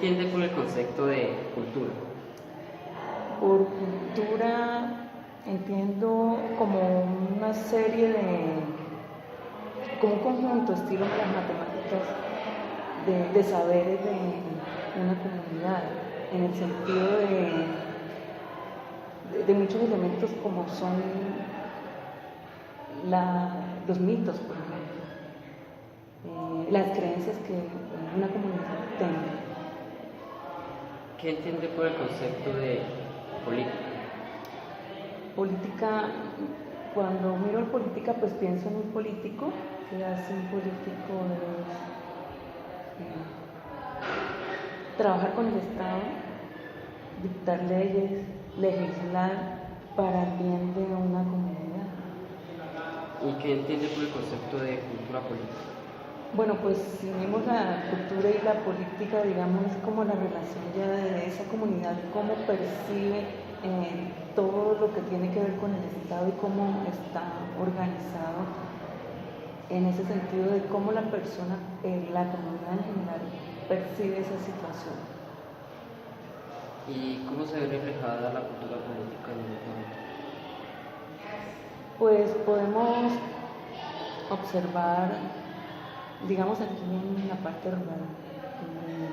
entiende por el concepto de cultura? Por cultura entiendo como una serie como un conjunto, estilo de las matemáticas, de saberes de una comunidad, en el sentido de muchos elementos como son los mitos, por ejemplo, las creencias que una comunidad tenga. ¿Qué entiende por el concepto de política? Política, cuando miro en política, pues pienso en un político. Que hace un político trabajar con el Estado, dictar leyes, legislar para el bien de una comunidad. ¿Y qué entiende por el concepto de cultura política? Bueno, pues si unimos la cultura y la política, digamos, es como la relación ya de esa comunidad, cómo percibe todo lo que tiene que ver con el Estado y cómo está organizado, en ese sentido de cómo la persona, la comunidad en general, percibe esa situación. ¿Y cómo se ve reflejada la cultura política en el entorno? Pues podemos observar, digamos aquí en la parte rural, donde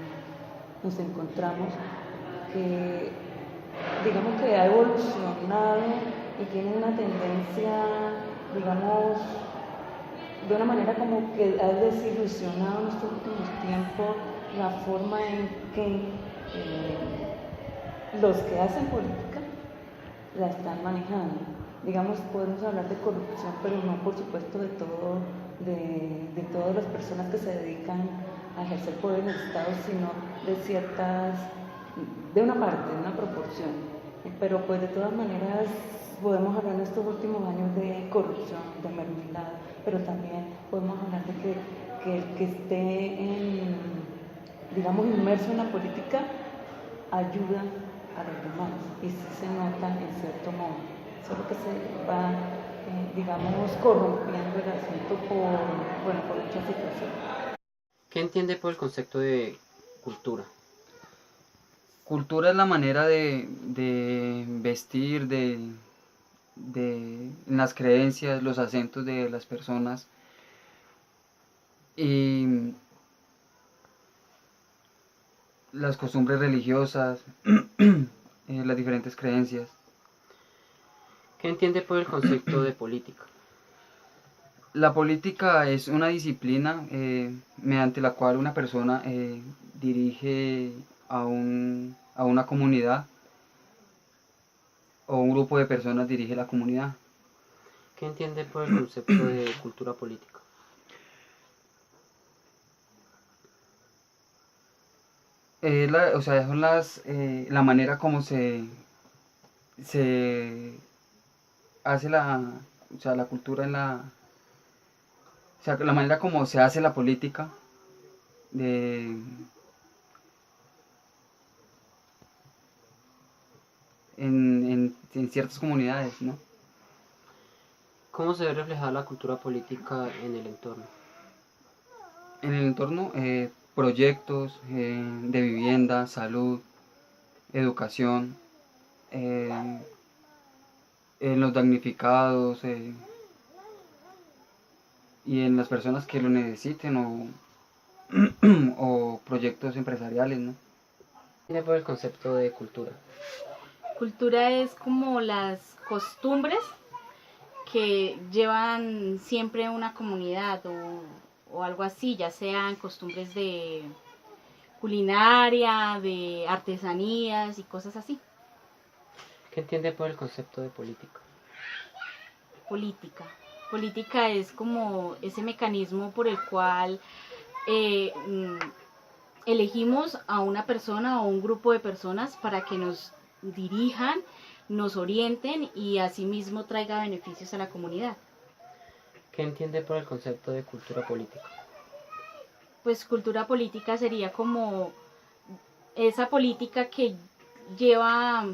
nos encontramos, que digamos que ha evolucionado y tiene una tendencia, digamos, de una manera como que ha desilusionado en estos últimos tiempos la forma en que los que hacen política la están manejando. Digamos, podemos hablar de corrupción, pero no por supuesto de todas las personas que se dedican a ejercer poder en el Estado, sino de una parte, de una proporción. Pero pues de todas maneras podemos hablar en estos últimos años de corrupción, de mermelada, pero también podemos hablar de que el que esté digamos, inmerso en la política ayuda a los demás y sí se nota en cierto modo, solo que se va, digamos, corrompiendo el asunto por muchas situaciones. ¿Qué entiende por el concepto de cultura? Cultura es la manera de vestir, las creencias, los acentos de las personas y las costumbres religiosas, las diferentes creencias. ¿Qué entiende por el concepto de política? La política es una disciplina mediante la cual una persona dirige a una comunidad o un grupo de personas dirige la comunidad. ¿Qué entiende por el concepto de cultura política? La manera como se hace la cultura la manera como se hace la política en ciertas comunidades, ¿no? ¿Cómo se ve reflejada la cultura política en el entorno? En el entorno, proyectos de vivienda, salud, educación, en los damnificados y en las personas que lo necesiten o proyectos empresariales, ¿no? ¿Tiene por el concepto de cultura? Cultura es como las costumbres que llevan siempre una comunidad o algo así, ya sean costumbres de culinaria, de artesanías y cosas así. ¿Qué entiende por el concepto de política? Política es como ese mecanismo por el cual elegimos a una persona o un grupo de personas para que nos dirijan, nos orienten y asimismo traiga beneficios a la comunidad. ¿Qué entiende por el concepto de cultura política? Pues cultura política sería como esa política que lleva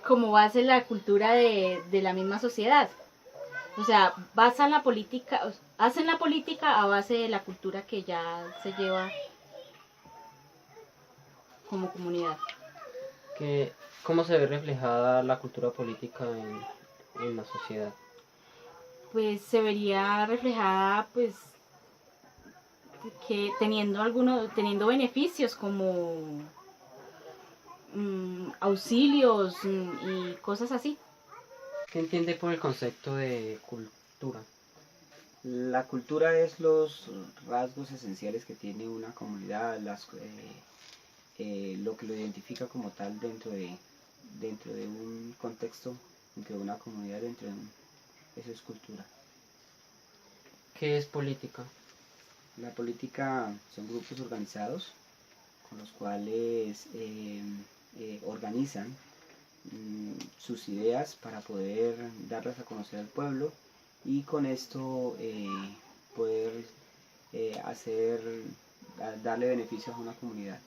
como base la cultura de la misma sociedad. O sea, basan la política, hacen la política a base de la cultura que ya se lleva como comunidad. ¿Cómo se ve reflejada la cultura política en la sociedad? Pues se vería reflejada pues que teniendo beneficios como auxilios y cosas así. ¿Qué entiende por el concepto de cultura? La cultura es los rasgos esenciales que tiene una comunidad, lo que lo identifica como tal dentro de un contexto, dentro de una comunidad, eso es cultura. ¿Qué es política? La política son grupos organizados con los cuales organizan sus ideas para poder darlas a conocer al pueblo y con esto poder darle beneficios a una comunidad.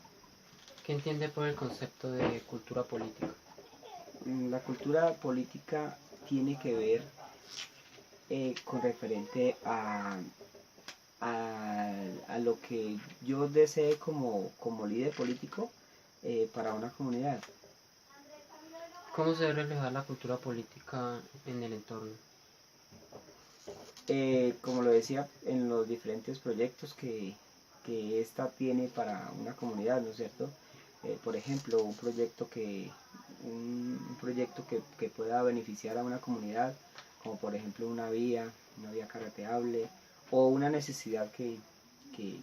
¿Qué entiende por el concepto de cultura política? La cultura política tiene que ver con referente a lo que yo desee como líder político para una comunidad. ¿Cómo se ve reflejada la cultura política en el entorno? Como lo decía, en los diferentes proyectos que ésta tiene para una comunidad, ¿no es cierto? Por ejemplo, un proyecto que pueda beneficiar a una comunidad, como por ejemplo una vía carreteable o una necesidad que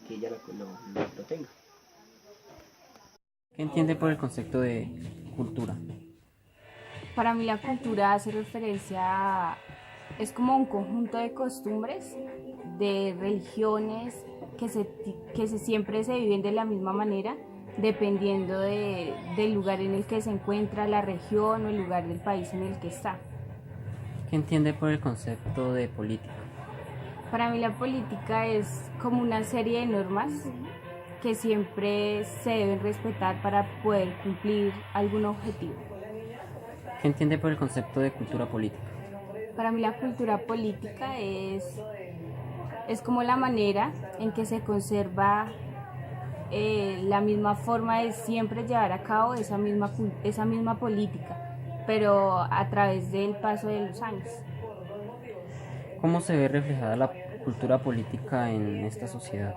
ella lo tenga. ¿Qué entiende por el concepto de cultura? Para mí la cultura hace referencia es como un conjunto de costumbres, de religiones que siempre se viven de la misma manera, dependiendo del lugar en el que se encuentra, la región o el lugar del país en el que está. ¿Qué entiende por el concepto de política? Para mí la política es como una serie de normas que siempre se deben respetar para poder cumplir algún objetivo. ¿Qué entiende por el concepto de cultura política? Para mí la cultura política es como la manera en que se conserva la misma forma de siempre llevar a cabo esa misma política, pero a través del paso de los años. ¿Cómo se ve reflejada la cultura política en esta sociedad?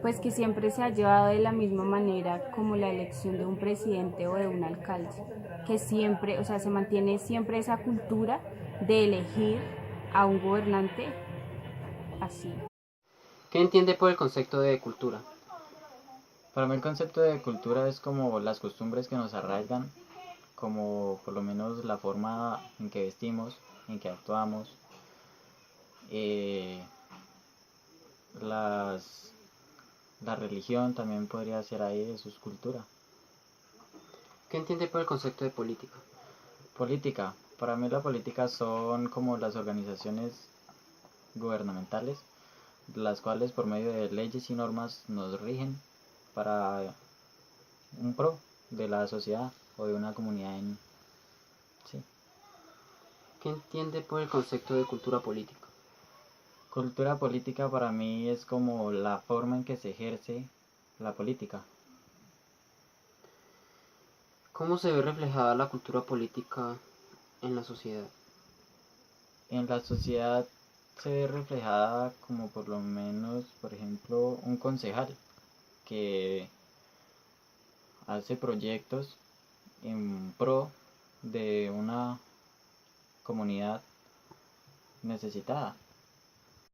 Pues que siempre se ha llevado de la misma manera como la elección de un presidente o de un alcalde, que siempre, o sea, se mantiene siempre esa cultura de elegir a un gobernante así. ¿Qué entiende por el concepto de cultura? Para mí el concepto de cultura es como las costumbres que nos arraigan, como por lo menos la forma en que vestimos, en que actuamos, la religión también podría ser ahí, eso es cultura. ¿Qué entiende por el concepto de política? Política, para mí la política son como las organizaciones gubernamentales, las cuales por medio de leyes y normas nos rigen para un pro de la sociedad o de una comunidad sí. ¿Qué entiende por el concepto de cultura política? Cultura política para mí es como la forma en que se ejerce la política. ¿Cómo se ve reflejada la cultura política en la sociedad? En la sociedad se ve reflejada como por lo menos, por ejemplo, un concejal que hace proyectos en pro de una comunidad necesitada.